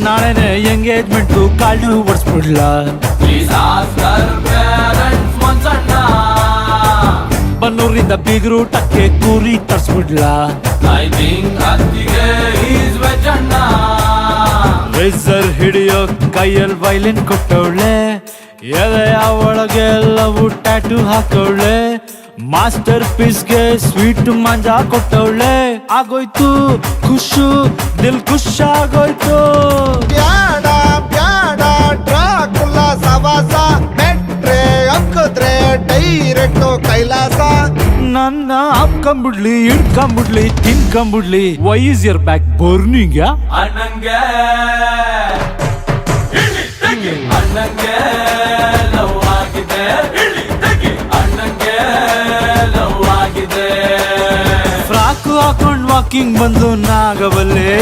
ನಾಳೆನೆ engagement called ಹೊಡ್ಸ್ಬಿಡ್ಲ. ಬನ್ನೂರಿಂದ ಬೀಗರು ಟಕ್ಕೆ ಕೂರಿ ತರ್ಸ್ಬಿಡ್ಲ. Racer ಹಿಡಿಯೋ ಕೈಯಲ್ಲಿ ವೈಲಿನ್ ಕೊಟ್ಟವಳೆ, ಎದೆಯ ಒಳಗೆ ಲವ್ ಟ್ಯಾಟೂ ಹಾಕವಳೆ. ಮಾಸ್ಟರ್ ಪೀಸ್ಗೆ ಸ್ವೀಟ್ ಮಾಂಜಾ ಕೊಟ್ಟವಳೆ. ಆಗೋಯ್ತು ಖುಷು ದಿಲ್ ಖುಷ್ ಆಗೋಯ್ತು. ಬ್ಯಾಡ ಬ್ಯಾಡ ಡ್ರಾಕುಲ ಸವಾಸ, ಮೆಟ್ರೆ ಅಕ್ಕದ್ರೆ ಡೈರೆಕ್ಟ್ ಕೈಲಾಸ. ನನ್ನ ಹಾಕೊಂಬಿಡ್ಲಿ ಹಿಡ್ಕೊಂಬಿಡ್ಲಿ ತಿನ್ಕೊಂಬಿಡ್ಲಿ. Why is your back burning? ಅಣ್ಣಂಗೆ ಅಣ್ಣಂಗೆ ಲವ್ ಆಗಿದೆ, ಅಣ್ಣಂಗೆ ಲವ್ ಆಗಿದೆ. ಫ್ರಾಕ್ ಹಾಕೊಂಡ್ ವಾಕಿಂಗ್ ಬಂದು ನಾಗವಲ್ಲೇ.